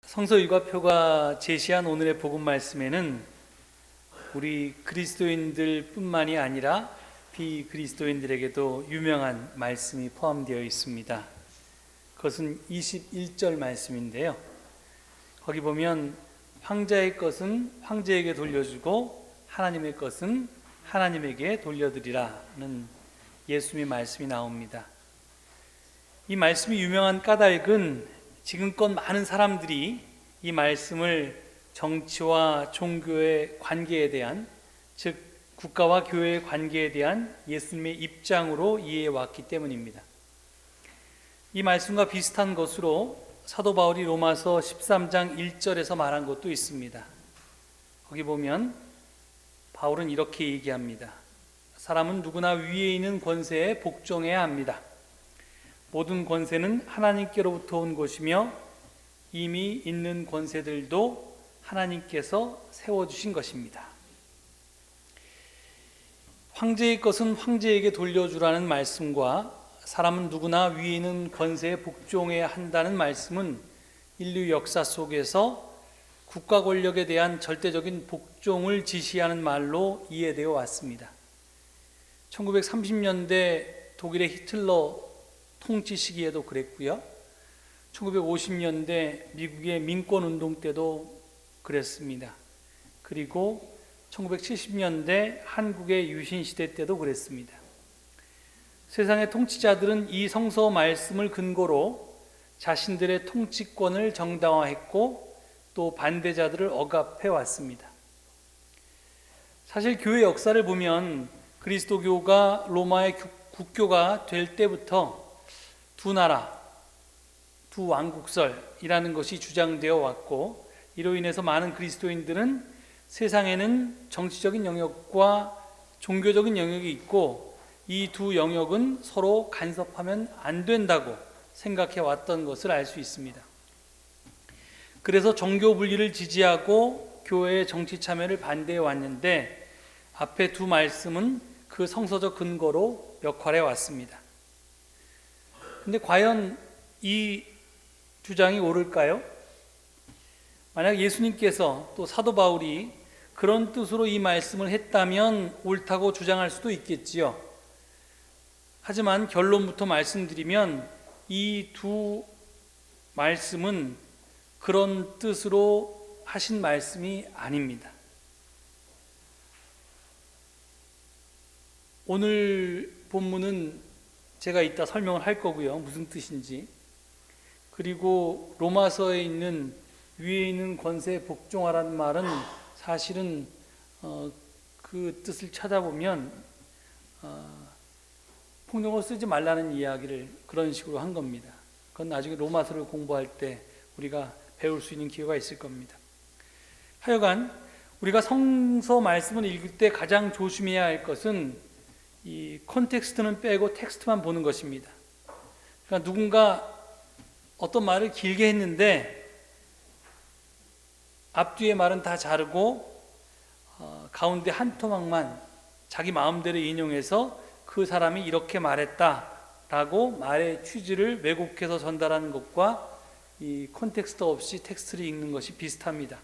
성서일과표가 제시한 오늘의 복음 말씀에는 우리 그리스도인들 뿐만이 아니라 비그리스도인들에게도 유명한 말씀이 포함되어 있습니다. 그것은 21절 말씀인데요. 거기 보면 황자의 것은 황제에게 돌려주고 하나님의 것은 하나님에게 돌려드리라는 예수님의 말씀이 나옵니다. 이 말씀이 유명한 까닭은 지금껏 많은 사람들이 이 말씀을 정치와 종교의 관계에 대한, 즉 국가와 교회의 관계에 대한 예수님의 입장으로 이해해 왔기 때문입니다. 이 말씀과 비슷한 것으로 사도 바울이 로마서 13장 1절에서 말한 것도 있습니다. 거기 보면 바울은 이렇게 얘기합니다. 사람은 누구나 위에 있는 권세에 복종해야 합니다. 모든 권세는 하나님께로부터 온 것이며 이미 있는 권세들도 하나님께서 세워주신 것입니다. 황제의 것은 황제에게 돌려주라는 말씀과 사람은 누구나 위에 있는 권세에 복종해야 한다는 말씀은 인류 역사 속에서 국가 권력에 대한 절대적인 복종을 지시하는 말로 이해되어 왔습니다. 1930년대 독일의 히틀러 통치 시기에도 그랬고요. 1950년대 미국의 민권운동 때도 그랬습니다. 그리고 1970년대 한국의 유신시대 때도 그랬습니다. 세상의 통치자들은 이 성서 말씀을 근거로 자신들의 통치권을 정당화했고 또 반대자들을 억압해 왔습니다. 사실 교회 역사를 보면 그리스도교가 로마의 국교가 될 때부터 두 나라, 두 왕국설이라는 것이 주장되어 왔고, 이로 인해서 많은 그리스도인들은 세상에는 정치적인 영역과 종교적인 영역이 있고 이 두 영역은 서로 간섭하면 안 된다고 생각해 왔던 것을 알 수 있습니다. 그래서 종교 분리를 지지하고 교회의 정치 참여를 반대해 왔는데 앞에 두 말씀은 그 성서적 근거로 역할해 왔습니다. 근데 과연 이 주장이 옳을까요? 만약 예수님께서 또 사도 바울이 그런 뜻으로 이 말씀을 했다면 옳다고 주장할 수도 있겠지요. 하지만 결론부터 말씀드리면 이 두 말씀은 그런 뜻으로 하신 말씀이 아닙니다. 오늘 본문은 제가 이따 설명을 할 거고요. 무슨 뜻인지. 그리고 로마서에 있는 위에 있는 권세에 복종하라는 말은 사실은 그 뜻을 찾아보면 폭력을 쓰지 말라는 이야기를 그런 식으로 한 겁니다. 그건 나중에 로마서를 공부할 때 우리가 배울 수 있는 기회가 있을 겁니다. 하여간 우리가 성서 말씀을 읽을 때 가장 조심해야 할 것은 이 콘텍스트는 빼고 텍스트만 보는 것입니다. 그러니까 누군가 어떤 말을 길게 했는데 앞뒤의 말은 다 자르고 가운데 한 토막만 자기 마음대로 인용해서 그 사람이 이렇게 말했다라고 말의 취지를 왜곡해서 전달하는 것과 이 콘텍스트 없이 텍스트를 읽는 것이 비슷합니다.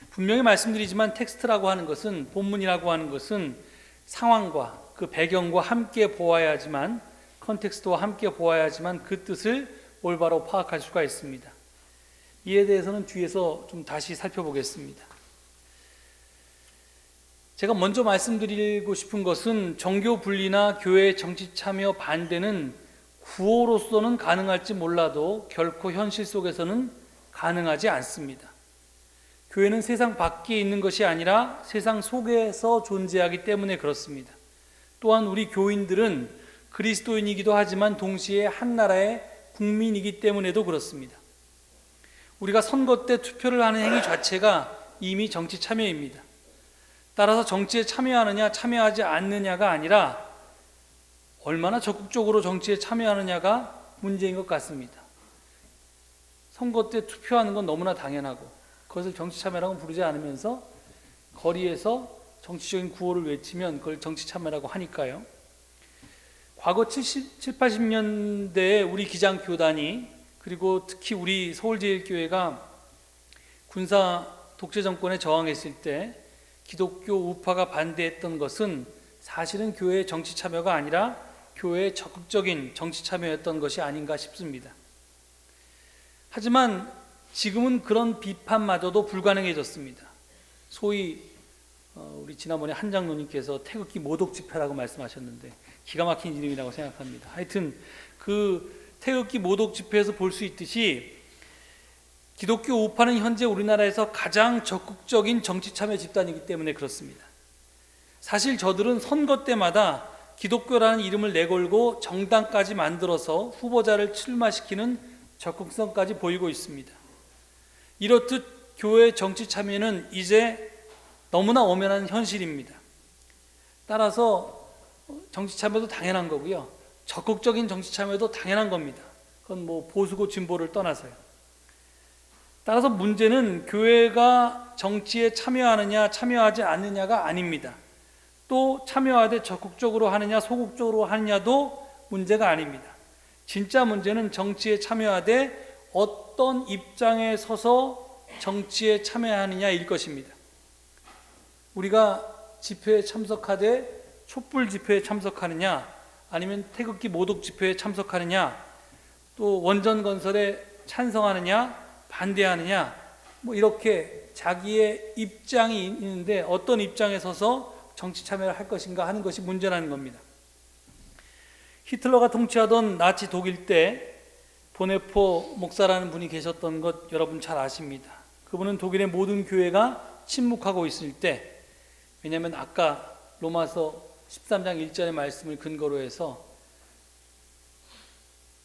분명히 말씀드리지만 텍스트라고 하는 것은, 본문이라고 하는 것은 상황과 그 배경과 함께 보아야지만, 컨텍스트와 함께 보아야지만 그 뜻을 올바로 파악할 수가 있습니다. 이에 대해서는 뒤에서 좀 다시 살펴보겠습니다. 제가 먼저 말씀드리고 싶은 것은 종교 분리나 교회 정치 참여 반대는 구호로서는 가능할지 몰라도 결코 현실 속에서는 가능하지 않습니다. 교회는 세상 밖에 있는 것이 아니라 세상 속에서 존재하기 때문에 그렇습니다. 또한 우리 교인들은 그리스도인이기도 하지만 동시에 한 나라의 국민이기 때문에도 그렇습니다. 우리가 선거 때 투표를 하는 행위 자체가 이미 정치 참여입니다. 따라서 정치에 참여하느냐 참여하지 않느냐가 아니라 얼마나 적극적으로 정치에 참여하느냐가 문제인 것 같습니다. 선거 때 투표하는 건 너무나 당연하고 그것을 정치 참여라고 부르지 않으면서 거리에서 정치적인 구호를 외치면 그걸 정치 참여라고 하니까요. 과거 70, 80년대에 우리 기장교단이 그리고 특히 우리 서울제일교회가 군사 독재 정권에 저항했을 때 기독교 우파가 반대했던 것은 사실은 교회의 정치 참여가 아니라 교회의 적극적인 정치 참여였던 것이 아닌가 싶습니다. 하지만 지금은 그런 비판마저도 불가능해졌습니다. 소위 우리 지난번에 한 장로님께서 태극기 모독 집회라고 말씀하셨는데 기가 막힌 이름이라고 생각합니다. 하여튼 그 태극기 모독 집회에서 볼 수 있듯이 기독교 우파는 현재 우리나라에서 가장 적극적인 정치 참여 집단이기 때문에 그렇습니다. 사실 저들은 선거 때마다 기독교라는 이름을 내걸고 정당까지 만들어서 후보자를 출마시키는 적극성까지 보이고 있습니다. 이렇듯 교회 정치 참여는 이제 너무나 엄연한 현실입니다. 따라서 정치 참여도 당연한 거고요. 적극적인 정치 참여도 당연한 겁니다. 그건 뭐 보수고 진보를 떠나서요. 따라서 문제는 교회가 정치에 참여하느냐 참여하지 않느냐가 아닙니다. 또 참여하되 적극적으로 하느냐 소극적으로 하느냐도 문제가 아닙니다. 진짜 문제는 정치에 참여하되 어떤 입장에 서서 정치에 참여하느냐일 것입니다. 우리가 집회에 참석하되 촛불 집회에 참석하느냐 아니면 태극기 모독 집회에 참석하느냐 또 원전건설에 찬성하느냐 반대하느냐 뭐 이렇게 자기의 입장이 있는데 어떤 입장에 서서 정치 참여를 할 것인가 하는 것이 문제라는 겁니다. 히틀러가 통치하던 나치 독일 때 보네포 목사라는 분이 계셨던 것 여러분 잘 아십니다. 그분은 독일의 모든 교회가 침묵하고 있을 때, 왜냐하면 아까 로마서 13장 1절의 말씀을 근거로 해서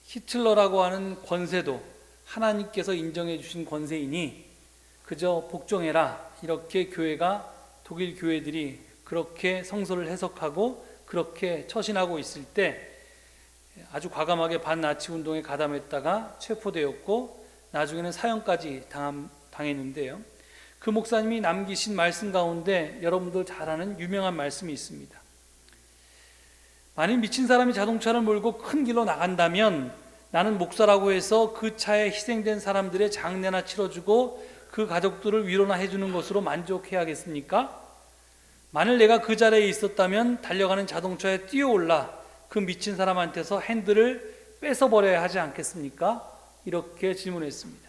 히틀러라고 하는 권세도 하나님께서 인정해 주신 권세이니 그저 복종해라, 이렇게 교회가 독일 교회들이 그렇게 성서를 해석하고 그렇게 처신하고 있을 때 아주 과감하게 반나치 운동에 가담했다가 체포되었고 나중에는 사형까지 당했는데요. 그 목사님이 남기신 말씀 가운데 여러분들 잘 아는 유명한 말씀이 있습니다. 만일 미친 사람이 자동차를 몰고 큰 길로 나간다면 나는 목사라고 해서 그 차에 희생된 사람들의 장례나 치러주고 그 가족들을 위로나 해주는 것으로 만족해야겠습니까? 만일 내가 그 자리에 있었다면 달려가는 자동차에 뛰어올라 그 미친 사람한테서 핸들을 뺏어버려야 하지 않겠습니까? 이렇게 질문했습니다.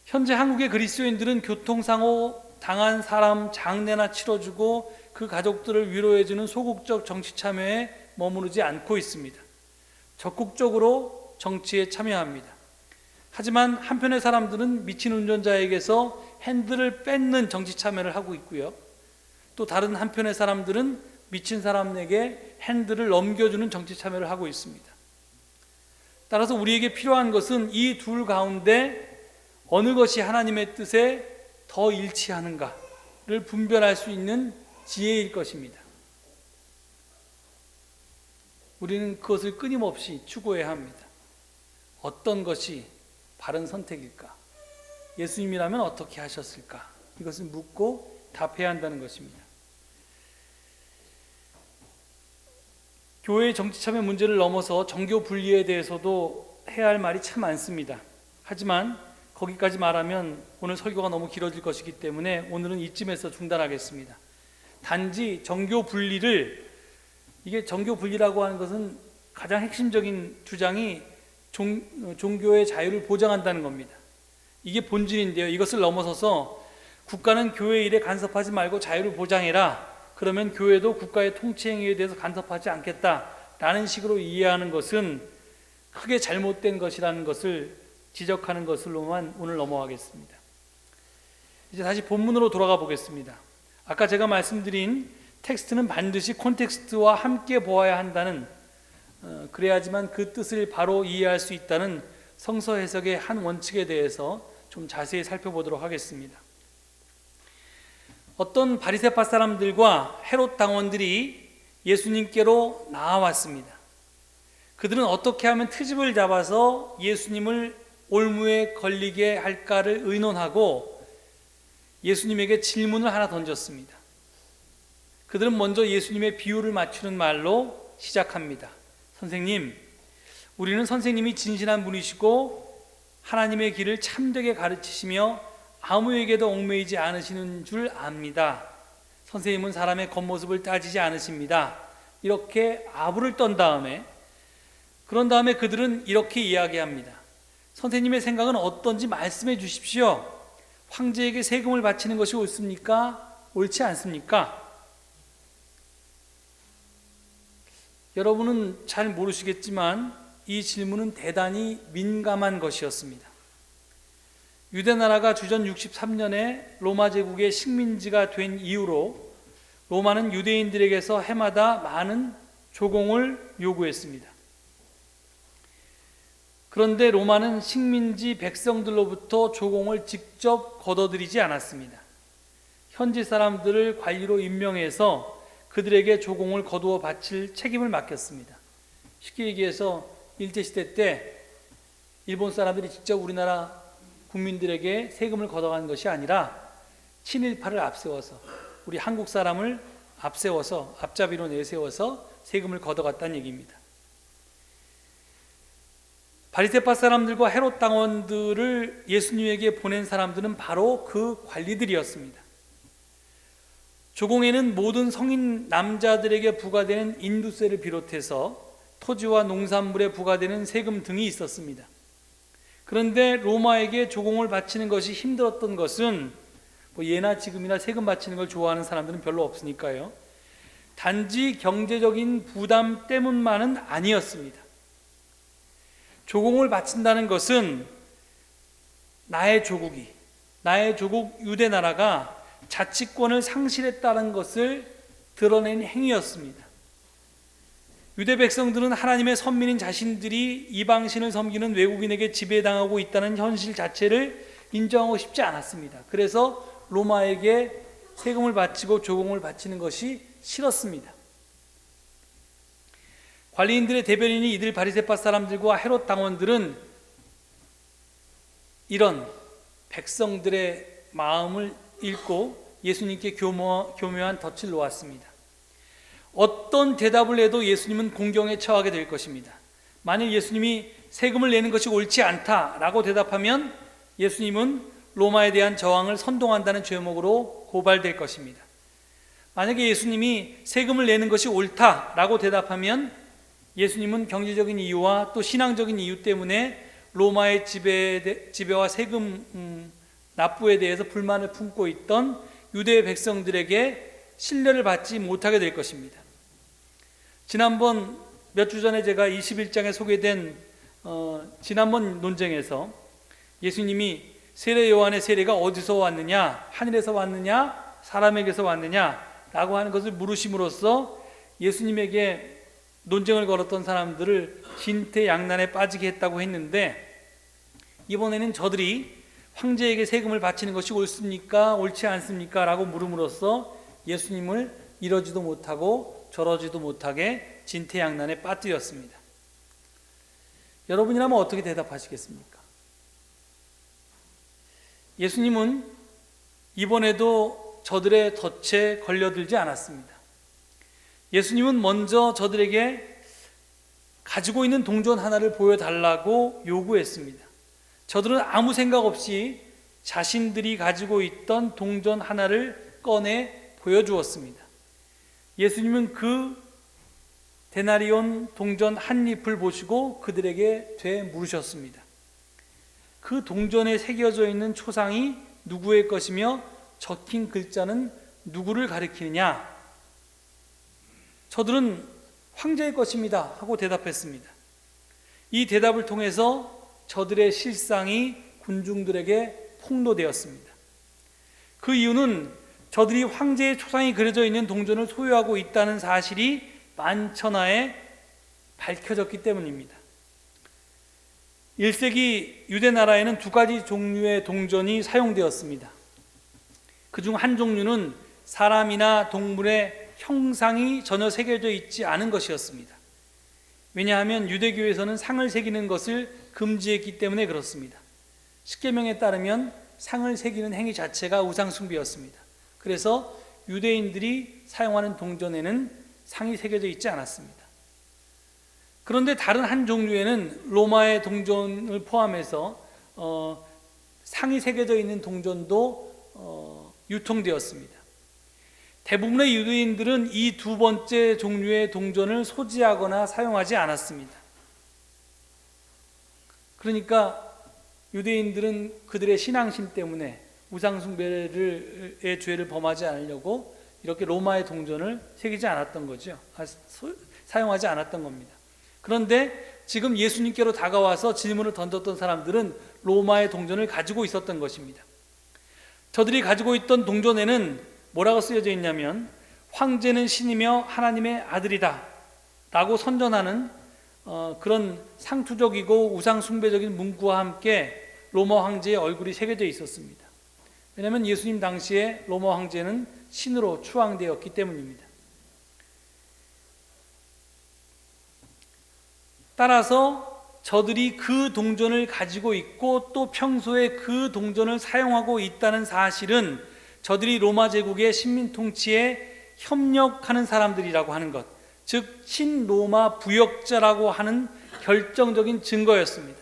현재 한국의 그리스도인들은 교통사고 당한 사람 장례나 치러주고 그 가족들을 위로해주는 소극적 정치 참여에 머무르지 않고 있습니다. 적극적으로 정치에 참여합니다. 하지만 한편의 사람들은 미친 운전자에게서 핸들을 뺏는 정치 참여를 하고 있고요. 또 다른 한편의 사람들은 미친 사람에게 핸들을 넘겨주는 정치 참여를 하고 있습니다. 따라서 우리에게 필요한 것은 이 둘 가운데 어느 것이 하나님의 뜻에 더 일치하는가를 분별할 수 있는 지혜일 것입니다. 우리는 그것을 끊임없이 추구해야 합니다. 어떤 것이 바른 선택일까? 예수님이라면 어떻게 하셨을까? 이것을 묻고 답해야 한다는 것입니다. 교회의 정치 참여 문제를 넘어서 정교 분리에 대해서도 해야 할 말이 참 많습니다. 하지만 거기까지 말하면 오늘 설교가 너무 길어질 것이기 때문에 오늘은 이쯤에서 중단하겠습니다. 단지 정교 분리를, 이게 정교 분리라고 하는 것은 가장 핵심적인 주장이 종교의 자유를 보장한다는 겁니다. 이게 본질인데요. 이것을 넘어서서 국가는 교회 일에 간섭하지 말고 자유를 보장해라, 그러면 교회도 국가의 통치행위에 대해서 간섭하지 않겠다라는 식으로 이해하는 것은 크게 잘못된 것이라는 것을 지적하는 것으로만 오늘 넘어가겠습니다. 이제 다시 본문으로 돌아가 보겠습니다. 아까 제가 말씀드린 텍스트는 반드시 콘텍스트와 함께 보아야 한다는, 그래야지만 그 뜻을 바로 이해할 수 있다는 성서 해석의 한 원칙에 대해서 좀 자세히 살펴보도록 하겠습니다. 어떤 바리새파 사람들과 헤롯 당원들이 예수님께로 나아왔습니다. 그들은 어떻게 하면 트집을 잡아서 예수님을 올무에 걸리게 할까를 의논하고 예수님에게 질문을 하나 던졌습니다. 그들은 먼저 예수님의 비유를 맞추는 말로 시작합니다. 선생님, 우리는 선생님이 진실한 분이시고 하나님의 길을 참되게 가르치시며 아무에게도 얽매이지 않으시는 줄 압니다. 선생님은 사람의 겉모습을 따지지 않으십니다. 이렇게 아부를 떤 다음에, 그런 다음에 그들은 이렇게 이야기합니다. 선생님의 생각은 어떤지 말씀해 주십시오. 황제에게 세금을 바치는 것이 옳습니까? 옳지 않습니까? 여러분은 잘 모르시겠지만 이 질문은 대단히 민감한 것이었습니다. 유대나라가 주전 63년에 로마 제국의 식민지가 된 이후로 로마는 유대인들에게서 해마다 많은 조공을 요구했습니다. 그런데 로마는 식민지 백성들로부터 조공을 직접 걷어들이지 않았습니다. 현지 사람들을 관리로 임명해서 그들에게 조공을 거두어 바칠 책임을 맡겼습니다. 쉽게 얘기해서 일제시대 때 일본 사람들이 직접 우리나라 국민들에게 세금을 걷어가는 것이 아니라 친일파를 앞세워서, 우리 한국 사람을 앞세워서, 앞잡이로 내세워서 세금을 걷어갔다는 얘기입니다. 바리새파 사람들과 헤롯 당원들을 예수님에게 보낸 사람들은 바로 그 관리들이었습니다. 조공에는 모든 성인 남자들에게 부과되는 인두세를 비롯해서 토지와 농산물에 부과되는 세금 등이 있었습니다. 그런데 로마에게 조공을 바치는 것이 힘들었던 것은 예나 지금이나 세금 바치는 걸 좋아하는 사람들은 별로 없으니까요. 단지 경제적인 부담 때문만은 아니었습니다. 조공을 바친다는 것은 나의 조국이, 나의 조국 유대나라가 자치권을 상실했다는 것을 드러낸 행위였습니다. 유대 백성들은 하나님의 선민인 자신들이 이방신을 섬기는 외국인에게 지배당하고 있다는 현실 자체를 인정하고 싶지 않았습니다. 그래서 로마에게 세금을 바치고 조공을 바치는 것이 싫었습니다. 관리인들의 대변인이 이들 바리새파 사람들과 헤롯 당원들은 이런 백성들의 마음을 읽고 예수님께 교묘한 덫을 놓았습니다. 어떤 대답을 해도 예수님은 공경에 처하게 될 것입니다. 만일 예수님이 세금을 내는 것이 옳지 않다라고 대답하면 예수님은 로마에 대한 저항을 선동한다는 죄목으로 고발될 것입니다. 만약에 예수님이 세금을 내는 것이 옳다라고 대답하면 예수님은 경제적인 이유와 또 신앙적인 이유 때문에 로마의 지배와 세금 납부에 대해서 불만을 품고 있던 유대 백성들에게 신뢰를 받지 못하게 될 것입니다. 지난번 몇 주 전에 제가 21장에 소개된 지난번 논쟁에서 예수님이 세례 요한의 세례가 어디서 왔느냐, 하늘에서 왔느냐, 사람에게서 왔느냐 라고 하는 것을 물으심으로써 예수님에게 논쟁을 걸었던 사람들을 진퇴양난에 빠지게 했다고 했는데, 이번에는 저들이 황제에게 세금을 바치는 것이 옳습니까? 옳지 않습니까? 라고 물음으로써 예수님을 이러지도 못하고 저러지도 못하게 진퇴양난에 빠뜨렸습니다. 여러분이라면 어떻게 대답하시겠습니까? 예수님은 이번에도 저들의 덫에 걸려들지 않았습니다. 예수님은 먼저 저들에게 가지고 있는 동전 하나를 보여달라고 요구했습니다. 저들은 아무 생각 없이 자신들이 가지고 있던 동전 하나를 꺼내 보여주었습니다. 예수님은 그 데나리온 동전 한 잎을 보시고 그들에게 되물으셨습니다. 그 동전에 새겨져 있는 초상이 누구의 것이며 적힌 글자는 누구를 가리키느냐? 저들은 황제의 것입니다 하고 대답했습니다. 이 대답을 통해서 저들의 실상이 군중들에게 폭로되었습니다. 그 이유는 저들이 황제의 초상이 그려져 있는 동전을 소유하고 있다는 사실이 만천하에 밝혀졌기 때문입니다. 1세기 유대나라에는 두 가지 종류의 동전이 사용되었습니다. 그중 한 종류는 사람이나 동물의 형상이 전혀 새겨져 있지 않은 것이었습니다. 왜냐하면 유대교에서는 상을 새기는 것을 금지했기 때문에 그렇습니다. 십계명에 따르면 상을 새기는 행위 자체가 우상숭배였습니다. 그래서 유대인들이 사용하는 동전에는 상이 새겨져 있지 않았습니다. 그런데 다른 한 종류에는 로마의 동전을 포함해서 상이 새겨져 있는 동전도 유통되었습니다. 대부분의 유대인들은 이 두 번째 종류의 동전을 소지하거나 사용하지 않았습니다. 그러니까 유대인들은 그들의 신앙심 때문에 우상숭배의 죄를 범하지 않으려고 이렇게 로마의 동전을 새기지 않았던 거죠. 사용하지 않았던 겁니다. 그런데 지금 예수님께로 다가와서 질문을 던졌던 사람들은 로마의 동전을 가지고 있었던 것입니다. 저들이 가지고 있던 동전에는 뭐라고 쓰여져 있냐면, 황제는 신이며 하나님의 아들이다 라고 선전하는 그런 상투적이고 우상숭배적인 문구와 함께 로마 황제의 얼굴이 새겨져 있었습니다. 왜냐하면 예수님 당시에 로마 황제는 신으로 추앙되었기 때문입니다. 따라서 저들이 그 동전을 가지고 있고 또 평소에 그 동전을 사용하고 있다는 사실은 저들이 로마 제국의 식민 통치에 협력하는 사람들이라고 하는 것, 즉 친로마 부역자라고 하는 결정적인 증거였습니다.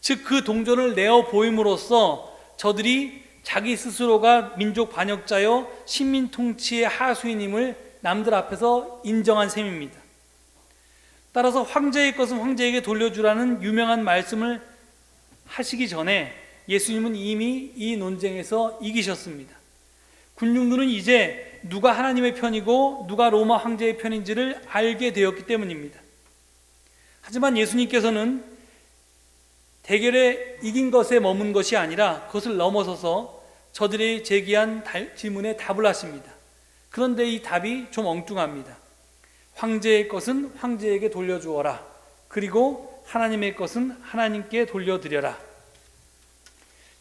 즉 그 동전을 내어 보임으로써 저들이 자기 스스로가 민족 반역자여 식민 통치의 하수인임을 남들 앞에서 인정한 셈입니다. 따라서 황제의 것은 황제에게 돌려주라는 유명한 말씀을 하시기 전에 예수님은 이미 이 논쟁에서 이기셨습니다. 군중들은 이제 누가 하나님의 편이고 누가 로마 황제의 편인지를 알게 되었기 때문입니다. 하지만 예수님께서는 대결에 이긴 것에 머문 것이 아니라 그것을 넘어서서 저들이 제기한 질문에 답을 하십니다. 그런데 이 답이 좀 엉뚱합니다. 황제의 것은 황제에게 돌려주어라. 그리고 하나님의 것은 하나님께 돌려드려라.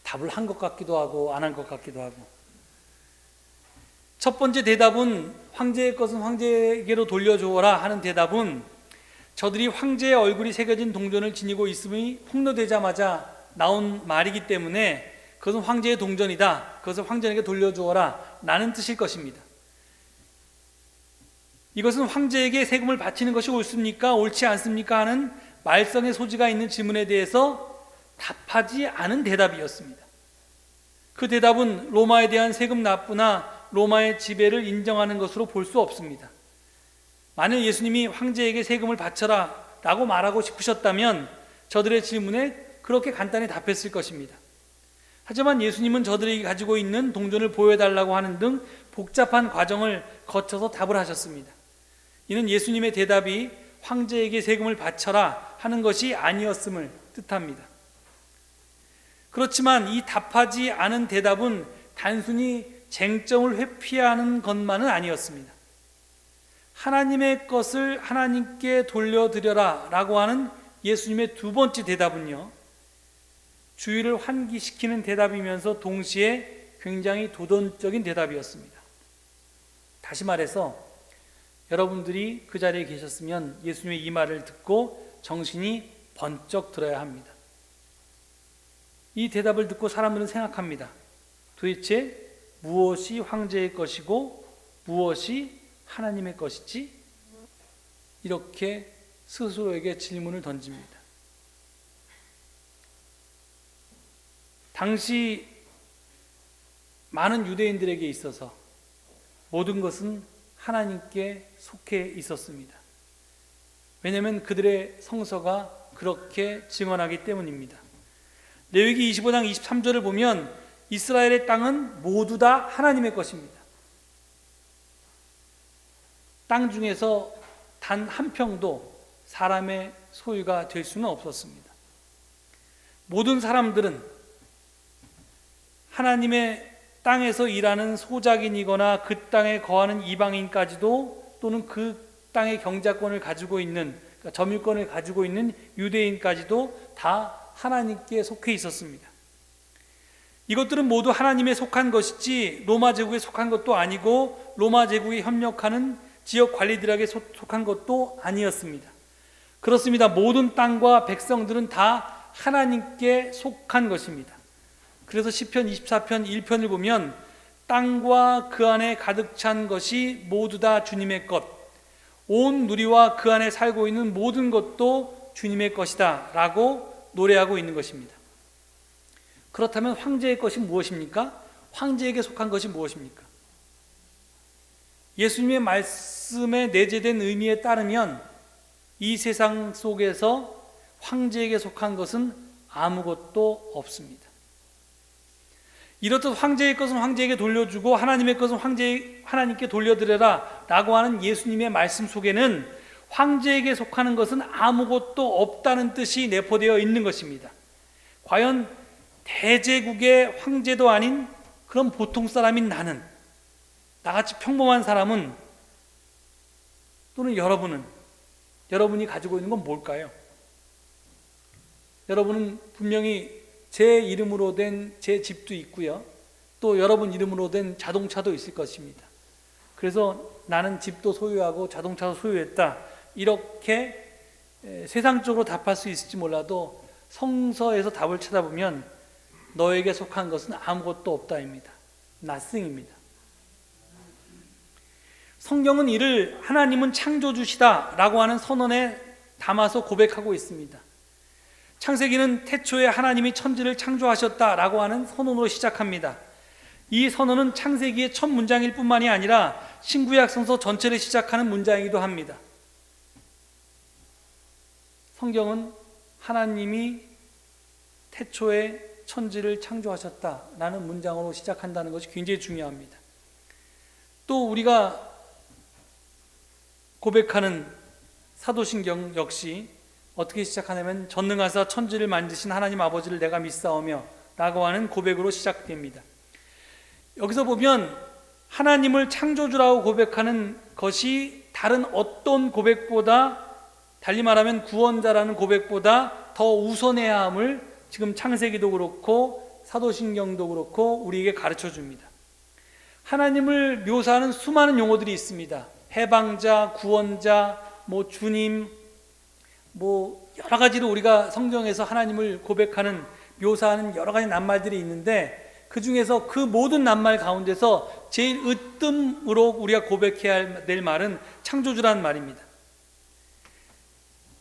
답을 한 것 같기도 하고 안 한 것 같기도 하고. 첫 번째 대답은 황제의 것은 황제에게로 돌려주어라 하는 대답은 저들이 황제의 얼굴이 새겨진 동전을 지니고 있음이 폭로되자마자 나온 말이기 때문에 그것은 황제의 동전이다, 그것을 황제에게 돌려주어라 라는 뜻일 것입니다. 이것은 황제에게 세금을 바치는 것이 옳습니까? 옳지 않습니까? 하는 말썽의 소지가 있는 질문에 대해서 답하지 않은 대답이었습니다. 그 대답은 로마에 대한 세금 납부나 로마의 지배를 인정하는 것으로 볼 수 없습니다. 만일 예수님이 황제에게 세금을 바쳐라 라고 말하고 싶으셨다면 저들의 질문에 그렇게 간단히 답했을 것입니다. 하지만 예수님은 저들이 가지고 있는 동전을 보여달라고 하는 등 복잡한 과정을 거쳐서 답을 하셨습니다. 이는 예수님의 대답이 황제에게 세금을 바쳐라 하는 것이 아니었음을 뜻합니다. 그렇지만 이 답하지 않은 대답은 단순히 쟁점을 회피하는 것만은 아니었습니다. 하나님의 것을 하나님께 돌려드려라 라고 하는 예수님의 두 번째 대답은요, 주의를 환기시키는 대답이면서 동시에 굉장히 도전적인 대답이었습니다. 다시 말해서 여러분들이 그 자리에 계셨으면 예수님의 이 말을 듣고 정신이 번쩍 들어야 합니다. 이 대답을 듣고 사람들은 생각합니다. 도대체 무엇이 황제의 것이고 무엇이 하나님의 것이지? 이렇게 스스로에게 질문을 던집니다. 당시 많은 유대인들에게 있어서 모든 것은 하나님께 속해 있었습니다. 왜냐하면 그들의 성서가 그렇게 증언하기 때문입니다. 레위기 25장 23절을 보면 이스라엘의 땅은 모두 다 하나님의 것입니다. 땅 중에서 단 한 평도 사람의 소유가 될 수는 없었습니다. 모든 사람들은 하나님의 땅에서 일하는 소작인이거나 그 땅에 거하는 이방인까지도 또는 그 땅의 경작권을 가지고 있는, 그러니까 점유권을 가지고 있는 유대인까지도 다 하나님께 속해 있었습니다. 이것들은 모두 하나님에 속한 것이지 로마 제국에 속한 것도 아니고 로마 제국에 협력하는 지역 관리들에게 속한 것도 아니었습니다. 그렇습니다. 모든 땅과 백성들은 다 하나님께 속한 것입니다. 그래서 시편 24편 1편을 보면 땅과 그 안에 가득 찬 것이 모두 다 주님의 것, 온 누리와 그 안에 살고 있는 모든 것도 주님의 것이다 라고 노래하고 있는 것입니다. 그렇다면 황제의 것이 무엇입니까? 황제에게 속한 것이 무엇입니까? 예수님의 말씀에 내재된 의미에 따르면 이 세상 속에서 황제에게 속한 것은 아무것도 없습니다. 이렇듯 황제의 것은 황제에게 돌려주고 하나님의 것은 하나님께 돌려드려라 라고 하는 예수님의 말씀 속에는 황제에게 속하는 것은 아무것도 없다는 뜻이 내포되어 있는 것입니다. 과연 대제국의 황제도 아닌 그런 보통 사람인 나는, 나같이 평범한 사람은, 또는 여러분이 가지고 있는 건 뭘까요? 여러분은 분명히 제 이름으로 된 제 집도 있고요, 또 여러분 이름으로 된 자동차도 있을 것입니다. 그래서 나는 집도 소유하고 자동차도 소유했다, 이렇게 세상적으로 답할 수 있을지 몰라도 성서에서 답을 찾아보면 너에게 속한 것은 아무것도 없다입니다. nothing입니다. 성경은 이를 하나님은 창조주시다 라고 하는 선언에 담아서 고백하고 있습니다. 창세기는 태초에 하나님이 천지를 창조하셨다라고 하는 선언으로 시작합니다. 이 선언은 창세기의 첫 문장일 뿐만이 아니라 신구약 성서 전체를 시작하는 문장이기도 합니다. 성경은 하나님이 태초에 천지를 창조하셨다라는 문장으로 시작한다는 것이 굉장히 중요합니다. 또 우리가 고백하는 사도신경 역시 어떻게 시작하냐면 전능하사 천지를 만드신 하나님 아버지를 내가 믿사오며 라고 하는 고백으로 시작됩니다. 여기서 보면 하나님을 창조주라고 고백하는 것이 다른 어떤 고백보다, 달리 말하면 구원자라는 고백보다 더 우선해야 함을 지금 창세기도 그렇고 사도신경도 그렇고 우리에게 가르쳐 줍니다. 하나님을 묘사하는 수많은 용어들이 있습니다. 해방자, 구원자, 주님, 여러 가지로 우리가 성경에서 하나님을 고백하는, 묘사하는 여러 가지 낱말들이 있는데, 그 중에서 그 모든 낱말 가운데서 제일 으뜸으로 우리가 고백해야 될 말은 창조주라는 말입니다.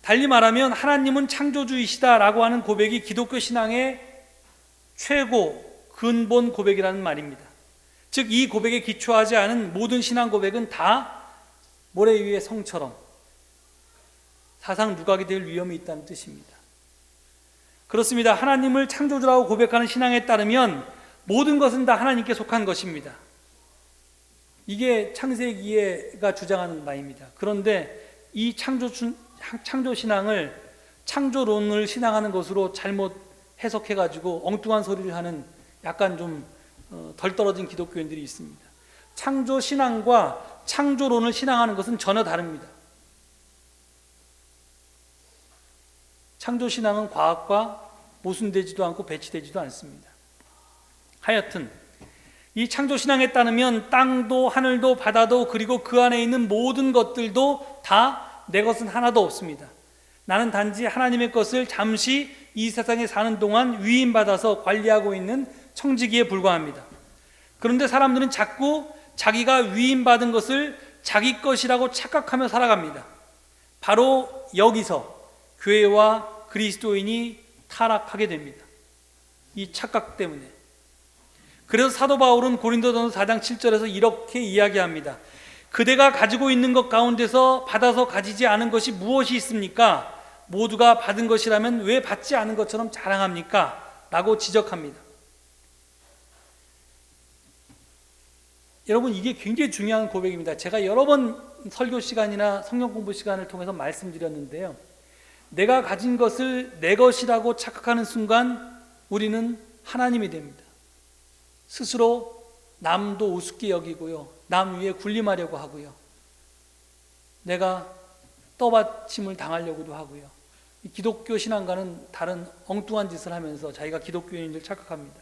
달리 말하면 하나님은 창조주이시다라고 하는 고백이 기독교 신앙의 최고 근본 고백이라는 말입니다. 즉, 이 고백에 기초하지 않은 모든 신앙 고백은 다 모래 위의 성처럼 사상 누각이 될 위험이 있다는 뜻입니다. 그렇습니다. 하나님을 창조주라고 고백하는 신앙에 따르면 모든 것은 다 하나님께 속한 것입니다. 이게 창세기가 주장하는 바입니다. 그런데 이 창조 신앙을, 창조론을 신앙하는 것으로 잘못 해석해가지고 엉뚱한 소리를 하는 약간 좀 덜 떨어진 기독교인들이 있습니다. 창조 신앙과 창조론을 신앙하는 것은 전혀 다릅니다. 창조 신앙은 과학과 모순되지도 않고 배치되지도 않습니다. 하여튼 이 창조 신앙에 따르면 땅도 하늘도 바다도 그리고 그 안에 있는 모든 것들도 다 내 것은 하나도 없습니다. 나는 단지 하나님의 것을 잠시 이 세상에 사는 동안 위임받아서 관리하고 있는 청지기에 불과합니다. 그런데 사람들은 자꾸 자기가 위임받은 것을 자기 것이라고 착각하며 살아갑니다. 바로 여기서 교회와 그리스도인이 타락하게 됩니다. 이 착각 때문에. 그래서 사도 바울은 고린도전서 4장 7절에서 이렇게 이야기합니다. 그대가 가지고 있는 것 가운데서 받아서 가지지 않은 것이 무엇이 있습니까? 모두가 받은 것이라면 왜 받지 않은 것처럼 자랑합니까? 라고 지적합니다. 여러분, 이게 굉장히 중요한 고백입니다. 제가 여러 번 설교 시간이나 성경 공부 시간을 통해서 말씀드렸는데요, 내가 가진 것을 내 것이라고 착각하는 순간 우리는 하나님이 됩니다. 스스로 남도 우습게 여기고요, 남 위에 군림하려고 하고요, 내가 떠받침을 당하려고도 하고요. 기독교 신앙과는 다른 엉뚱한 짓을 하면서 자기가 기독교인인 줄 착각합니다.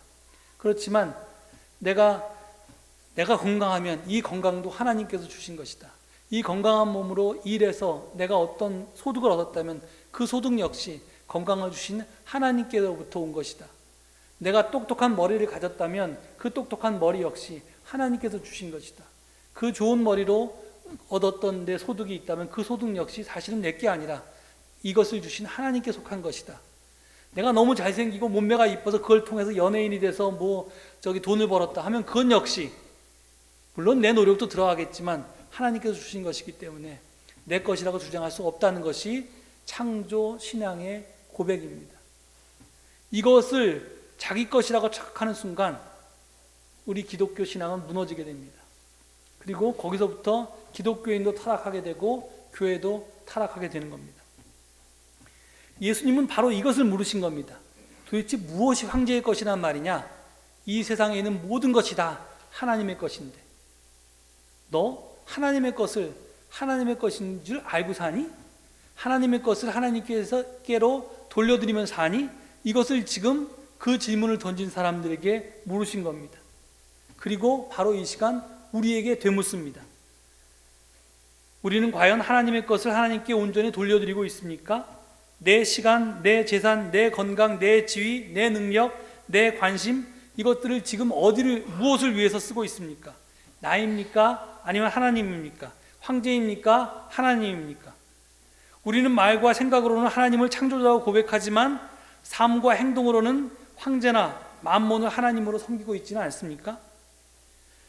그렇지만 내가 건강하면 이 건강도 하나님께서 주신 것이다. 이 건강한 몸으로 일해서 내가 어떤 소득을 얻었다면 그 소득 역시 건강을 주신 하나님께로부터 온 것이다. 내가 똑똑한 머리를 가졌다면 그 똑똑한 머리 역시 하나님께서 주신 것이다. 그 좋은 머리로 얻었던 내 소득이 있다면 그 소득 역시 사실은 내 게 아니라 이것을 주신 하나님께 속한 것이다. 내가 너무 잘생기고 몸매가 이뻐서 그걸 통해서 연예인이 돼서 돈을 벌었다 하면 그건 역시 물론 내 노력도 들어가겠지만 하나님께서 주신 것이기 때문에 내 것이라고 주장할 수 없다는 것이 창조 신앙의 고백입니다. 이것을 자기 것이라고 착각하는 순간 우리 기독교 신앙은 무너지게 됩니다. 그리고 거기서부터 기독교인도 타락하게 되고 교회도 타락하게 되는 겁니다. 예수님은 바로 이것을 물으신 겁니다. 도대체 무엇이 황제의 것이란 말이냐? 이 세상에 있는 모든 것이 다 하나님의 것인데 너 하나님의 것을 하나님의 것인 줄 알고 사니? 하나님의 것을 하나님께로 돌려드리면 사니? 이것을 지금 그 질문을 던진 사람들에게 물으신 겁니다. 그리고 바로 이 시간 우리에게 되묻습니다. 우리는 과연 하나님의 것을 하나님께 온전히 돌려드리고 있습니까? 내 시간, 내 재산, 내 건강, 내 지위, 내 능력, 내 관심 이것들을 지금 무엇을 위해서 쓰고 있습니까? 나입니까? 아니면 하나님입니까? 황제입니까? 하나님입니까? 우리는 말과 생각으로는 하나님을 창조자라고 고백하지만 삶과 행동으로는 황제나 만몬을 하나님으로 섬기고 있지는 않습니까?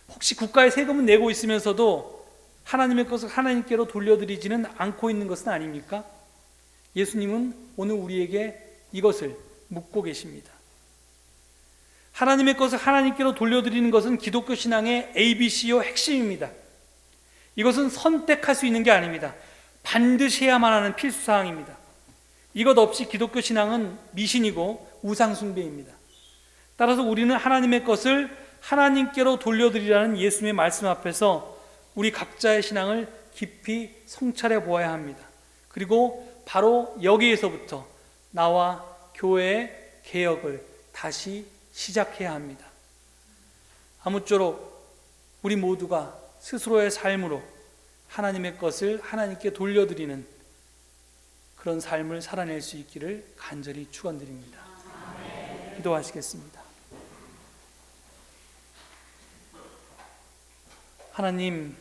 혹시 국가에 세금은 내고 있으면서도 하나님의 것을 하나님께로 돌려드리지는 않고 있는 것은 아닙니까? 예수님은 오늘 우리에게 이것을 묻고 계십니다. 하나님의 것을 하나님께로 돌려드리는 것은 기독교 신앙의 ABC요 핵심입니다. 이것은 선택할 수 있는 게 아닙니다. 반드시 해야만 하는 필수사항입니다. 이것 없이 기독교 신앙은 미신이고 우상숭배입니다. 따라서 우리는 하나님의 것을 하나님께로 돌려드리라는 예수님의 말씀 앞에서 우리 각자의 신앙을 깊이 성찰해 보아야 합니다. 그리고 바로 여기에서부터 나와 교회의 개혁을 다시 시작해야 합니다. 아무쪼록 우리 모두가 스스로의 삶으로 하나님의 것을 하나님께 돌려드리는 그런 삶을 살아낼 수 있기를 간절히 축원드립니다. 기도하시겠습니다. 하나님,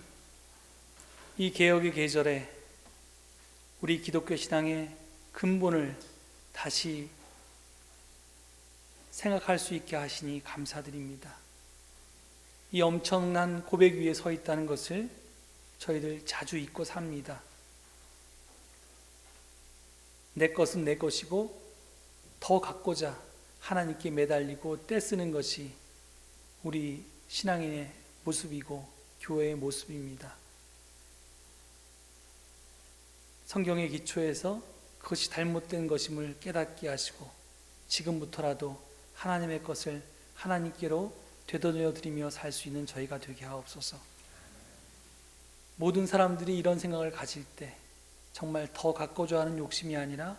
이 개혁의 계절에 우리 기독교 신앙의 근본을 다시 생각할 수 있게 하시니 감사드립니다. 이 엄청난 고백 위에 서 있다는 것을 저희들 자주 잊고 삽니다. 내 것은 내 것이고 더 갖고자 하나님께 매달리고 떼쓰는 것이 우리 신앙인의 모습이고 교회의 모습입니다. 성경의 기초에서 그것이 잘못된 것임을 깨닫게 하시고 지금부터라도 하나님의 것을 하나님께로 되돌려드리며 살 수 있는 저희가 되게 하옵소서. 모든 사람들이 이런 생각을 가질 때 정말 더 가꿔줘 하는 욕심이 아니라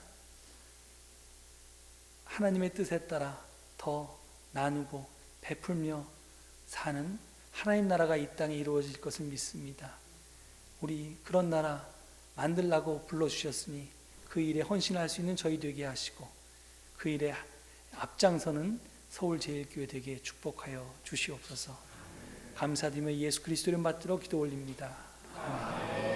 하나님의 뜻에 따라 더 나누고 베풀며 사는 하나님 나라가 이 땅에 이루어질 것을 믿습니다. 우리 그런 나라 만들라고 불러주셨으니 그 일에 헌신할 수 있는 저희 되게 하시고 그 일에 앞장서는 서울제일교회 되게 축복하여 주시옵소서. 감사드리며 예수 그리스도를 받들어 기도 올립니다. 아멘.